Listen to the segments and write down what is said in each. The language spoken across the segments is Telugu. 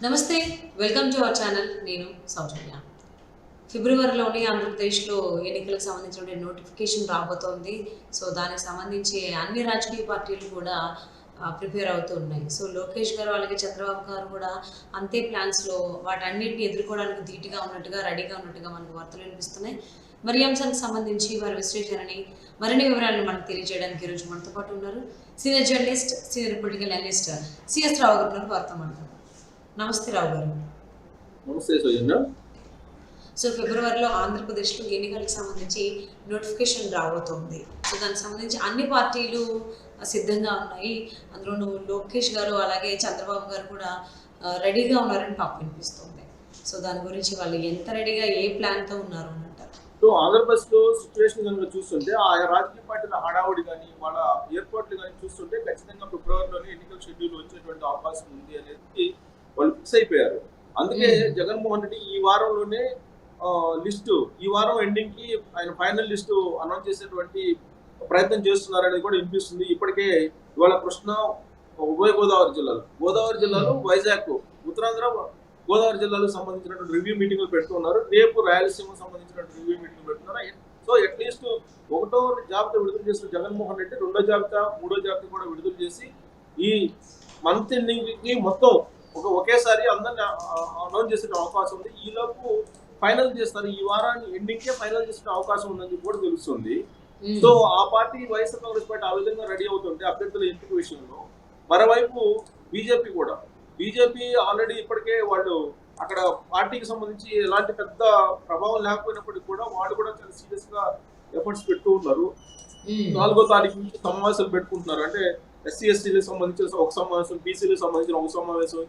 నమస్తే, వెల్కమ్ టు అవర్ ఛానల్. నేను సౌజన్య. ఫిబ్రవరిలోని ఆంధ్రప్రదేశ్లో ఎన్నికలకు సంబంధించిన నోటిఫికేషన్ రాబోతోంది. సో దానికి సంబంధించి అన్ని రాజకీయ పార్టీలు కూడా ప్రిపేర్ అవుతూ ఉన్నాయి. సో లోకేష్ గారు అలాగే చంద్రబాబు గారు కూడా అంతే ప్లాన్స్లో వాటన్నిటిని ఎదుర్కోవడానికి ధీటుగా ఉన్నట్టుగా రెడీగా ఉన్నట్టుగా మనకు వార్తలు వినిపిస్తున్నాయి. మరి ఈ అంశానికి సంబంధించి వారి విశ్లేషణని మరిన్ని వివరాలను మనకు తెలియజేయడానికి ఈరోజు మనతో పాటు ఉన్నారు senior journalist, senior political analyst CS Rao garu వార్త మాట్లాడారు. నమస్తే రావు గారు. నమస్తే సౌజన్య. సో ఫిబ్రవరిలో ఆంధ్రప్రదేశ్లో ఎన్నికలకు సంబంధించి నోటిఫికేషన్ రాబోతోంది. సో దానికి సంబంధించి అన్ని పార్టీలు సిద్ధంగా ఉన్నాయి. అందులో లోకేష్ గారు అలాగే చంద్రబాబు గారు కూడా రెడీగా ఉన్నారని టాక్ వినిపిస్తుంది. సో దాని గురించి వాళ్ళు ఎంత రెడీగా ఏ ప్లాన్తో ఉన్నారు అని అంటారు? సో ఆంధ్రప్రదేశ్లో సిచ్యువేషన్ కనుక చూస్తుంటే ఆ రాజకీయ పార్టీల హడావుడి కానీ వాళ్ళ ఏర్పాట్లు కానీ చూస్తుంటే ఖచ్చితంగా ఫిబ్రవరిలోనే ఎన్నికల షెడ్యూల్ వచ్చేటువంటి అవకాశం ఉంది అనేది వాళ్ళు ఫిక్స్ అయిపోయారు. అందుకే జగన్మోహన్ రెడ్డి ఈ వారంలోనే లిస్టు, ఈ వారం ఎండింగ్ కి ఆయన ఫైనల్ లిస్టు అనౌన్స్ చేసేటువంటి ప్రయత్నం చేస్తున్నారనేది కూడా వినిపిస్తుంది. ఇప్పటికే ఇవాళ కృష్ణా, ఉభయ గోదావరి జిల్లాలో వైజాగ్, ఉత్తరాంధ్ర గోదావరి జిల్లాలకు సంబంధించినటువంటి రివ్యూ మీటింగ్లు పెడుతున్నారు. రేపు రాయలసీమకు సంబంధించినటువంటి రివ్యూ మీటింగ్ పెడుతున్నారు. సో అట్లీస్ట్ ఒకటో జాబితా విడుదల చేసిన జగన్మోహన్ రెడ్డి రెండో జాబితా, మూడో జాబితా కూడా విడుదల చేసి ఈ మంత్ ఎండింగ్ కి మొత్తం ఒకేసారి అందరిని అనౌన్స్ చేసే అవకాశం ఉంది. ఈలోపు ఫైనల్ చేస్తారు. ఈ వారాన్ని ఎండింగ్ కే ఫైనల్ చేసే అవకాశం ఉందని కూడా తెలుస్తుంది. సో ఆ పార్టీ వైఎస్ఆర్ కాంగ్రెస్ పార్టీ ఆ విధంగా రెడీ అవుతుంటే అభ్యర్థుల ఎంపిక విషయంలో, మరోవైపు బీజేపీ ఆల్రెడీ ఇప్పటికే వాళ్ళు అక్కడ పార్టీకి సంబంధించి ఎలాంటి పెద్ద ప్రభావం లేకపోయినప్పటికీ కూడా వాళ్ళు కూడా చాలా సీరియస్ గా ఎఫర్ట్స్ పెడుతూ ఉన్నారు. 4వ తారీఖు నుంచి సమావేశాలు పెట్టుకుంటున్నారు. అంటే ఎస్సీ ఎస్టీలకు సంబంధించిన ఒక సమావేశం, బీసీలకు సంబంధించిన ఒక సమావేశం,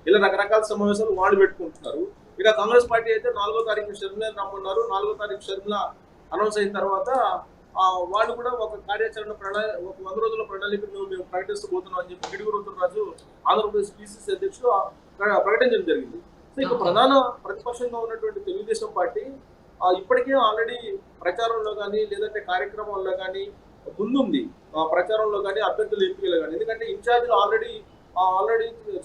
ఇలా రకరకాల సమావేశాలు వాళ్ళు పెట్టుకుంటున్నారు. ఇక కాంగ్రెస్ పార్టీ అయితే 4వ తారీఖు షర్మిల రమ్మన్నారు. 4వ తారీఖు షర్మిల అనౌన్స్ అయిన తర్వాత వాళ్ళు కూడా ఒక కార్యాచరణ ఒక 100 రోజుల ప్రణాళికను మేము ప్రకటిస్తబోతున్నాం అని చెప్పి గిడుగు రుద్రరాజు ఆంధ్రప్రదేశ్ పిసిసి అధ్యక్షుడు ప్రకటించడం జరిగింది. సో ఇక ప్రధాన ప్రతిపక్షంగా ఉన్నటువంటి తెలుగుదేశం పార్టీ ఇప్పటికే ఆల్రెడీ ప్రచారంలో కానీ లేదంటే కార్యక్రమాల్లో కానీ ముందుంది. ప్రచారంలో కానీ అభ్యర్థుల ఎంపికలు కానీ, ఎందుకంటే ఇన్ఛార్జీలు ఆల్రెడీ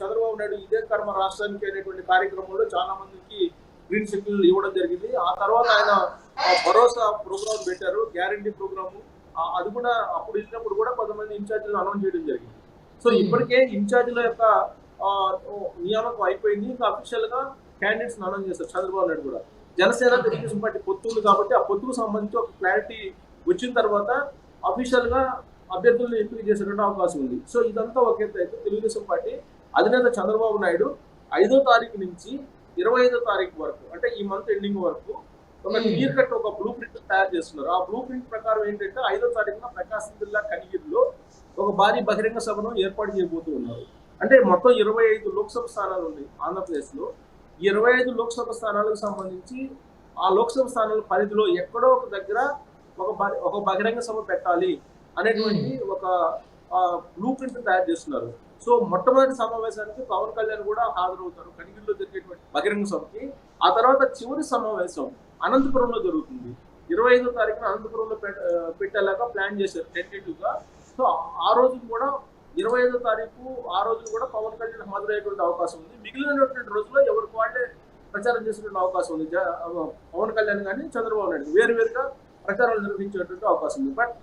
చంద్రబాబు నాయుడు ఇదే కర్మ రాష్ట్రానికి అనేటువంటి కార్యక్రమంలో చాలా మందికి గ్రీన్ సిగ్నల్ ఇవ్వడం జరిగింది. ఆ తర్వాత ఆయన భరోసా ప్రోగ్రామ్ పెట్టారు, గ్యారంటీ ప్రోగ్రాము. అది కూడా అప్పుడు ఇచ్చినప్పుడు కూడా కొంతమంది ఇన్ఛార్జీలు అనౌన్స్ చేయడం జరిగింది. సో ఇప్పటికే ఇన్ఛార్జీల యొక్క నియామకం అయిపోయింది. ఇంకా అఫీషియల్ గా క్యాండిడేట్స్ అనౌన్స్ చేస్తారు చంద్రబాబు నాయుడు కూడా. జనసేన తెలుగుదేశం పార్టీ పొత్తు ఉంది కాబట్టి ఆ పొత్తుకు సంబంధించి ఒక క్లారిటీ వచ్చిన తర్వాత అఫీషియల్ గా అభ్యర్థులను ఎంపిక చేసేటువంటి అవకాశం ఉంది. సో ఇదంతా ఒక ఎత్తు అయితే, తెలుగుదేశం పార్టీ అధినేత చంద్రబాబు నాయుడు 5వ తారీఖు నుంచి 25వ తారీఖు వరకు, అంటే ఈ మంత్ ఎండింగ్ వరకు ఒక క్లియర్ కట్ ఒక బ్లూ ప్రింట్ తయారు చేస్తున్నారు. ఆ బ్లూ ప్రింట్ ప్రకారం ఏంటంటే 5వ తారీఖున ప్రకాశం జిల్లా కనిగిరిలో ఒక భారీ బహిరంగ సభను ఏర్పాటు చేయబోతూ ఉన్నారు. అంటే మొత్తం 25 లోక్సభ స్థానాలు ఉన్నాయి ఆంధ్రప్రదేశ్ లో. ఈ 25 లోక్సభ స్థానాలకు సంబంధించి ఆ లోక్సభ స్థానాల పరిధిలో ఎక్కడో ఒక దగ్గర ఒక బహిరంగ సభ పెట్టాలి అనేటువంటి ఒక బ్లూ ప్రింట్ తయారు చేస్తున్నారు. సో మొట్టమొదటి సమావేశానికి పవన్ కళ్యాణ్ కూడా హాజరవుతారు కనిగిరిలో జరిగేటువంటి బహిరంగ సభకి. ఆ తర్వాత చివరి సమావేశం అనంతపురంలో జరుగుతుంది. 25వ తారీఖున అనంతపురంలో పెట్టేలాగా ప్లాన్ చేశారు టెంటేటివ్ గా. సో ఆ రోజు కూడా 25వ తారీఖు ఆ రోజు కూడా పవన్ కళ్యాణ్ హాజరయ్యేటువంటి అవకాశం ఉంది. మిగిలినటువంటి రోజుల్లో ఎవరికి వాళ్ళే ప్రచారం చేసేటువంటి అవకాశం ఉంది. పవన్ కళ్యాణ్ కానీ చంద్రబాబు నాయుడు వేరువేరుగా ప్రచారాలు నిర్వహించేటువంటి అవకాశం ఉంది. బట్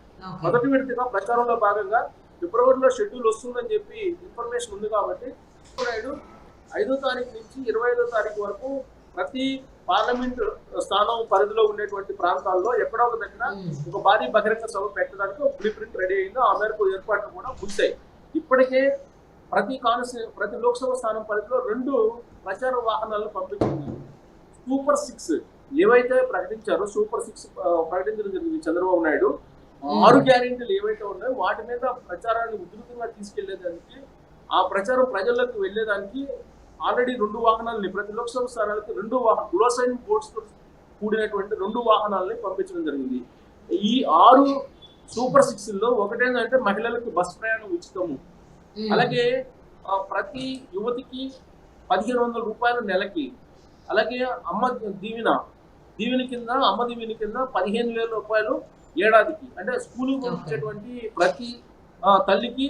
మొదటి విడతగా ప్రచారంలో భాగంగా ఫిబ్రవరిలో షెడ్యూల్ వస్తుందని చెప్పి ఇన్ఫర్మేషన్ ఉంది కాబట్టి నాయుడు 5వ తారీఖు నుంచి 25వ తారీఖు వరకు ప్రతి పార్లమెంట్ స్థానం పరిధిలో ఉండేటువంటి ప్రాంతాల్లో ఎక్కడో ఒక దగ్గర ఒక భారీ బహిరంగ సభ పెట్టడానికి ఒక బ్లూ ప్రింట్ రెడీ అయిందో ఆ మేరకు ఏర్పాట్లు కూడా ముగిశాయి. ఇప్పటికే ప్రతి లోక్సభ స్థానం పరిధిలో 2 ప్రచార వాహనాలను పంపించుకున్నారు. సూపర్ 6 ఏవైతే ప్రకటించారో, సూపర్ 6 ప్రకటించడం జరిగింది చంద్రబాబు నాయుడు. 6 గ్యారెంటీలు ఏవైతే ఉన్నాయో వాటి మీద ప్రచారాన్ని ఉధృతంగా తీసుకెళ్లేదానికి, ఆ ప్రచారం ప్రజల్లోకి వెళ్లేదానికి ఆల్రెడీ 2 వాహనాలని ప్రతి లోక్సభ స్థానాలకి 2 గ్లోసైన్ బోర్డ్స్ తో కూడినటువంటి 2 వాహనాలని పంపించడం జరిగింది. ఈ 6 సూపర్ 6 లో ఒకటేంటంటే మహిళలకు బస్ ప్రయాణం ఉచితము, అలాగే ప్రతి యువతికి 1500 రూపాయలు నెలకి, అలాగే అమ్మ దీవెన కింద 15,000 రూపాయలు ఏడాదికి. అంటే స్కూల్ పంపించేటువంటి ప్రతి తల్లికి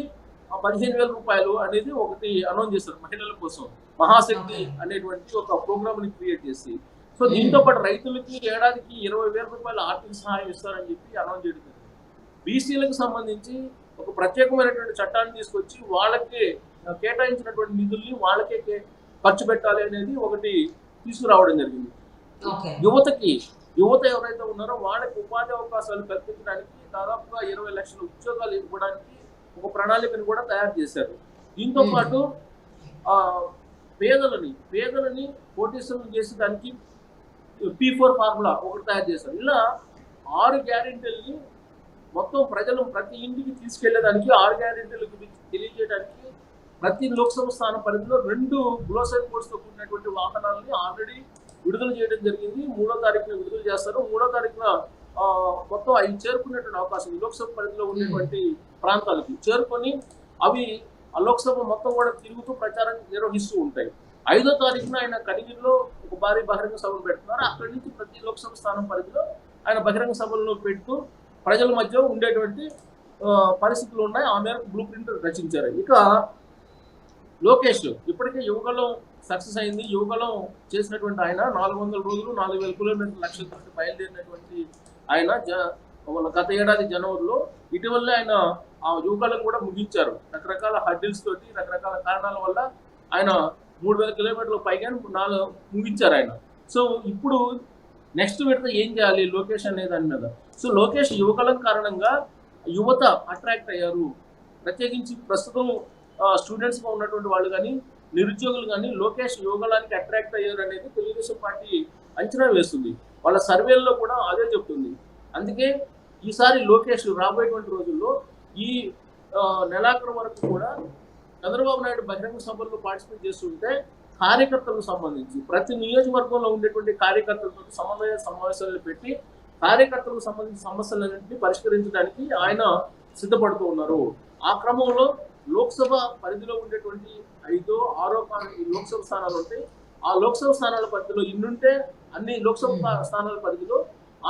15,000 రూపాయలు అనేది ఒకటి అనౌన్స్ చేస్తారు మహిళల కోసం. మహాశక్తి ఓకే. అనేటువంటి ఒక ప్రోగ్రామ్ ని క్రియేట్ చేసి, సో దీంతో పాటు రైతులకి ఏడాదికి 20,000 రూపాయలు ఆర్థిక సహాయం ఇస్తారని చెప్పి అనౌన్స్ చేయడం జరిగింది. బీసీలకు సంబంధించి ఒక ప్రత్యేకమైనటువంటి చట్టాన్ని తీసుకొచ్చి వాళ్ళకే కేటాయించినటువంటి నిధుల్ని వాళ్ళకే ఖర్చు పెట్టాలి అనేది ఒకటి తీసుకురావడం జరిగింది. ఓకే. యువత ఎవరైతే ఉన్నారో వాళ్ళకి ఉపాధి అవకాశాలు కల్పించడానికి దాదాపుగా 20 లక్షల ఉద్యోగాలు ఇవ్వడానికి ఒక ప్రణాళికను కూడా తయారు చేశారు. దీంతో పాటు పేదలని కోటీశ్వరులు చేసి దానికి P4 ఫార్ములా ఒకటి తయారు చేశారు. ఇలా 6 గ్యారెంటీల్ని మొత్తం ప్రతి ఇంటికి తీసుకెళ్లేదానికి 6 గ్యారెంటీల గురించి తెలియజేయడానికి ప్రతి లోక్సభ స్థానం పరిధిలో 2 గ్లోసరీ బోర్డ్స్తో కూడినటువంటి వాహనాలని ఆల్రెడీ విడుదల చేయడం జరిగింది. 3వ తారీఖున విడుదల చేస్తారు. 3వ తారీఖున మొత్తం అవి చేరుకునేటువంటి అవకాశం లోక్సభ పరిధిలో ఉండేటువంటి ప్రాంతాలకి చేరుకొని అవి ఆ లోక్సభ మొత్తం కూడా తిరుగుతూ ప్రచారం నిర్వహిస్తూ ఉంటాయి. 5వ తారీఖున ఆయన కనిగిరిలో ఒక భారీ బహిరంగ సభలు పెడుతున్నారు. అక్కడి నుంచి ప్రతి లోక్సభ స్థానం పరిధిలో ఆయన బహిరంగ సభలను పెడుతూ ప్రజల మధ్య ఉండేటువంటి పరిస్థితులు ఉన్నాయి. ఆ మేరకు బ్లూ ప్రింట్ రచించారు. ఇక లోకేష్ ఇప్పటికే యువగలం సక్సెస్ అయింది. యువగలం చేసినటువంటి ఆయన 400 రోజులు 4,000 కిలోమీటర్ల లక్ష్యం తోటి బయలుదేరినటువంటి ఆయన గత ఏడాది జనవరిలో ఇటీవలే ఆయన ఆ యువగలం కూడా ముగించారు. రకరకాల హర్డిల్స్ తోటి రకరకాల కారణాల వల్ల ఆయన 3,000 కిలోమీటర్ల పైగా ముగించారు ఆయన. సో ఇప్పుడు నెక్స్ట్ విడత ఏం చేయాలి లోకేష్ అనే దాని మీద. సో లోకేష్ యువగలం కారణంగా యువత అట్రాక్ట్ అయ్యారు. ప్రత్యేకించి ప్రస్తుతం స్టూడెంట్స్గా ఉన్నటువంటి వాళ్ళు కానీ నిరుద్యోగులు కానీ లోకేష్ యువగలానికి అట్రాక్ట్ అయ్యారు అనేది తెలుగుదేశం పార్టీ అంచనా వేస్తుంది. వాళ్ళ సర్వేల్లో కూడా అదే చెప్తుంది. అందుకే ఈసారి లోకేష్ రాబోయేటువంటి రోజుల్లో ఈ నెలాఖరు వరకు కూడా చంద్రబాబు నాయుడు బహిరంగ సభల్లో పార్టిసిపేట్ చేస్తుంటే కార్యకర్తలకు సంబంధించి ప్రతి నియోజకవర్గంలో ఉండేటువంటి కార్యకర్తలతో సమన్వయ సమావేశాలు పెట్టి కార్యకర్తలకు సంబంధించిన సమస్యలన్నింటినీ పరిష్కరించడానికి ఆయన సిద్ధపడుతూ ఉన్నారు. ఆ క్రమంలో లోక్సభ పరిధిలో ఉండేటువంటి 5, 6 లోక్సభ స్థానాలు ఉంటాయి. ఆ లోక్సభ స్థానాల పరిధిలో ఇన్నుంటే అన్ని లోక్సభ స్థానాల పరిధిలో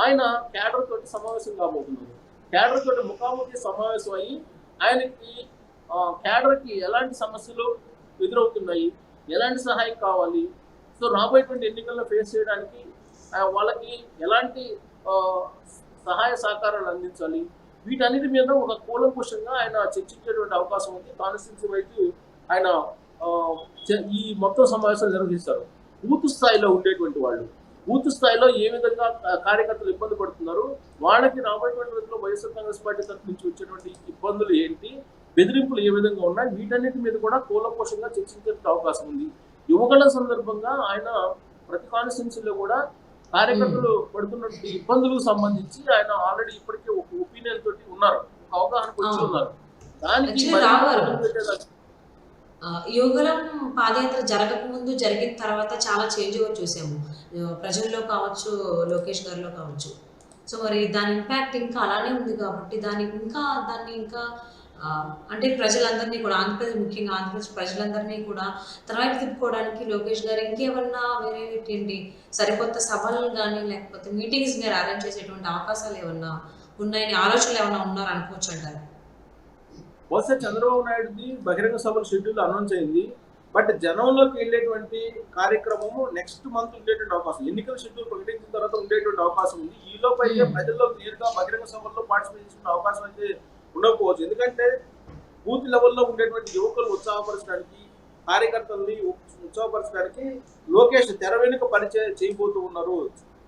ఆయన క్యాడర్ తోటి సమావేశం కాబోతున్నారు. క్యాడర్ తోటి ముఖాముఖి సమావేశం అయ్యి ఆయనకి క్యాడర్కి ఎలాంటి సమస్యలు ఎదురవుతున్నాయి, ఎలాంటి సహాయం కావాలి, సో రాబోయేటువంటి ఎన్నికల్లో ఫేస్ చేయడానికి వాళ్ళకి ఎలాంటి సహాయ సహకారాలు అందించాలి, వీటన్నిటి మీద ఒక కూలంకుషంగా ఆయన చర్చించేటువంటి అవకాశం ఉంది. కాన్స్టిట్యూన్సీ వైపు ఆయన ఈ మొత్తం సమావేశాలు నిర్వహిస్తారు. బూత్ స్థాయిలో ఉండేటువంటి వాళ్ళు బూత్ స్థాయిలో ఏ విధంగా కార్యకర్తలు ఇబ్బంది పడుతున్నారు, వాళ్ళకి రాబోయేటువంటి రోజుల్లో వైఎస్ఆర్ కాంగ్రెస్ పార్టీ తరఫు నుంచి వచ్చేటువంటి ఇబ్బందులు ఏంటి, బెదిరింపులు ఏ విధంగా ఉన్నాయి, వీటన్నిటి మీద కూడా కూలంకుషంగా చర్చించే అవకాశం ఉంది. యువగల సందర్భంగా ఆయన ప్రతి కాన్స్టిట్యూన్సీలో కూడా కార్యకర్తలు పడుతున్నటువంటి ఇబ్బందులకు సంబంధించి ఆయన ఆల్రెడీ ఇప్పటికే ఒక ఒపీనియన్ తోటి ఉన్నారు, ఒక అవగాహనకు వచ్చి ఉన్నారు. దానికి యువగలం పాదయాత్ర జరగకముందు జరిగిన తర్వాత చాలా చేంజ్ ఓవర్ చూసాము, ప్రజల్లో కావచ్చు, లోకేష్ గారిలో కావచ్చు. సో మరి దాని ఇంపాక్ట్ ఇంకా అలానే ఉంది కాబట్టి దాన్ని ఇంకా అంటే ప్రజలందరినీ కూడా ముఖ్యంగా ఆంధ్రప్రదేశ్ ప్రజలందరినీ కూడా తనవైపు తిప్పుకోవడానికి లోకేష్ గారు ఇంకేమన్నా వేరే ఏంటి సరికొత్త సభలు కానీ లేకపోతే మీటింగ్స్ మీరు అరేంజ్ చేసేటువంటి అవకాశాలు ఏమన్నా ఉన్నాయని ఆలోచనలు ఏమన్నా ఉన్నారు అనుకోవచ్చు అంటారు? బహుశా చంద్రబాబు నాయుడుది బహిరంగ సభల షెడ్యూల్ అనౌన్స్ అయింది. బట్ జనంలోకి వెళ్ళేటువంటి కార్యక్రమము నెక్స్ట్ మంత్ ఉండేటువంటి అవకాశం, ఎన్నికల షెడ్యూల్ ప్రకటించిన తర్వాత ఉండేటువంటి అవకాశం ఉంది. ఈలోపు అయితే ప్రజల్లో నేరుగా బహిరంగ సభల్లో పార్టిసిపేట్ చేసే అవకాశం అయితే ఉండకపోవచ్చు. ఎందుకంటే బూత్ లెవెల్లో ఉండేటువంటి యువకులు ఉత్సాహపరచడానికి, కార్యకర్తల్ని ఉత్సాహపరచడానికి లోకేష్ తెర వెనుక పరిచయం చేయబోతూ ఉన్నారు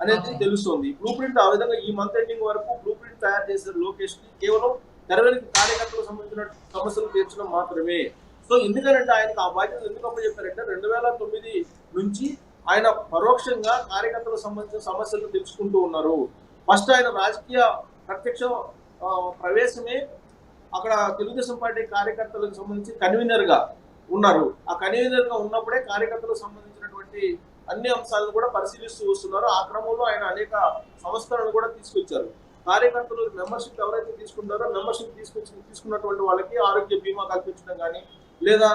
అనేది తెలుస్తుంది. బ్లూ ప్రింట్ ఆ విధంగా ఈ మంత్ ఎండింగ్ వరకు బ్లూ ప్రింట్ తయారు చేసిన లోకేష్ కి కేవలం తెర వెనుక కార్యకర్తలకు సంబంధించిన సమస్యలు తీర్చడం మాత్రమే. సో ఎందుకంటే ఆయనకు ఆ బాధ్యత ఎందుకు అప్పచెప్పారంటే 2009 నుంచి ఆయన పరోక్షంగా కార్యకర్తలకు సంబంధించిన సమస్యలు తెలుసుకుంటూ ఉన్నారు. ఫస్ట్ ఆయన రాజకీయ ప్రత్యక్ష ప్రవేశమే అక్కడ తెలుగుదేశం పార్టీ కార్యకర్తలకు సంబంధించి కన్వీనర్ గా ఉన్నారు. ఆ కన్వీనర్ గా ఉన్నప్పుడే కార్యకర్తలకు సంబంధించినటువంటి అన్ని అంశాలను కూడా పరిశీలిస్తూ వస్తున్నారు. ఆ క్రమంలో ఆయన అనేక సంస్కరణలు కూడా తీసుకొచ్చారు. కార్యకర్తలు మెంబర్షిప్ ఎవరైతే తీసుకుంటారో మెంబర్షిప్ తీసుకున్నటువంటి వాళ్ళకి ఆరోగ్య బీమా కల్పించడం కానీ, లేదా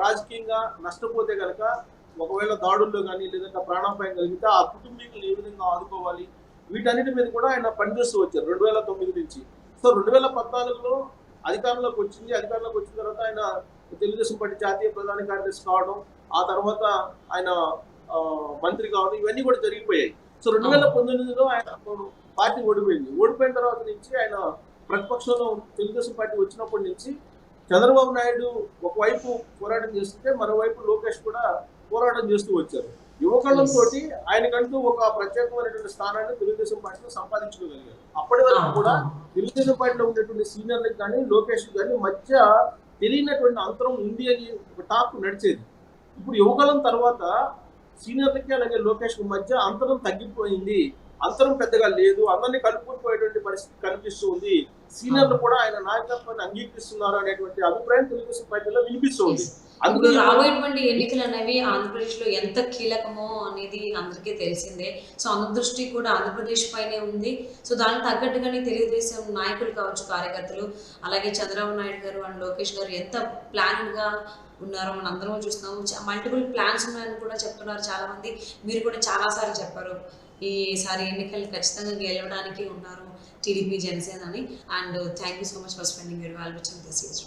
రాజకీయంగా నష్టపోతే కనుక ఒకవేళ దాడుల్లో కానీ లేదంటే ప్రాణాపాయం కలిగితే ఆ కుటుంబీకులు ఏ విధంగా ఆదుకోవాలి, వీటన్నిటి మీద కూడా ఆయన పనిచేస్తూ వచ్చారు 2009 నుంచి. సో 2014లో అధికారంలోకి వచ్చిన తర్వాత ఆయన తెలుగుదేశం పార్టీ జాతీయ ప్రధాన కార్యదర్శి కావడం, ఆ తర్వాత ఆయన మంత్రి కావడం, ఇవన్నీ కూడా జరిగిపోయాయి. సో 2019లో ఆయన పార్టీ ఓడిపోయిన తర్వాత నుంచి ఆయన ప్రతిపక్షంలో తెలుగుదేశం పార్టీ వచ్చినప్పటి నుంచి చంద్రబాబు నాయుడు ఒకవైపు పోరాటం చేస్తుంటే మరోవైపు లోకేష్ కూడా పోరాటం చేస్తూ వచ్చారు. యువకులంతో ఆయనకంటూ ఒక ప్రత్యేకమైనటువంటి స్థానాన్ని తెలుగుదేశం పార్టీలో సంపాదించుకోగలిగారు. అప్పటి వరకు కూడా తెలుగుదేశం పార్టీలో ఉండేటువంటి సీనియర్లకు కానీ లోకేష్ కానీ మధ్య తెలియనటువంటి అంతరం ఉంది అని ఒక టాక్ నడిచేది. ఇప్పుడు యువకులం తర్వాత సీనియర్లకి అలాగే లోకేష్ మధ్య అంతరం తగ్గిపోయింది, అంతరం పెద్దగా లేదు, అందరినీ కలుపుకుపోయేటువంటి పరిస్థితి కనిపిస్తూ ఉంది, సీనియర్లు కూడా ఆయన నాయకత్వాన్ని అంగీకరిస్తున్నారు అనేటువంటి అభిప్రాయం తెలుగుదేశం పార్టీలో వినిపిస్తుంది. ఇప్పుడు రాబోయేటువంటి ఎన్నికలు అనేవి ఆంధ్రప్రదేశ్ లో ఎంత కీలకమో అనేది అందరికీ తెలిసిందే. సో అందరి దృష్టి కూడా ఆంధ్రప్రదేశ్ పైనే ఉంది. సో దానికి తగ్గట్టుగానే తెలుగుదేశం నాయకులు కావచ్చు, కార్యకర్తలు, అలాగే చంద్రబాబు నాయుడు గారు అండ్ లోకేష్ గారు ఎంత ప్లాన్ గా ఉన్నారో మనం అందరం చూస్తున్నాము. మల్టిపుల్ ప్లాన్స్ ఉన్నాయని కూడా చెప్తున్నారు చాలా మంది. మీరు కూడా చాలా సార్లు చెప్పారు ఈసారి ఎన్నికలు ఖచ్చితంగా గెలవడానికి ఉన్నారు టీడీపీ జనసేన అని. And thank you so much for spending your valuable time this is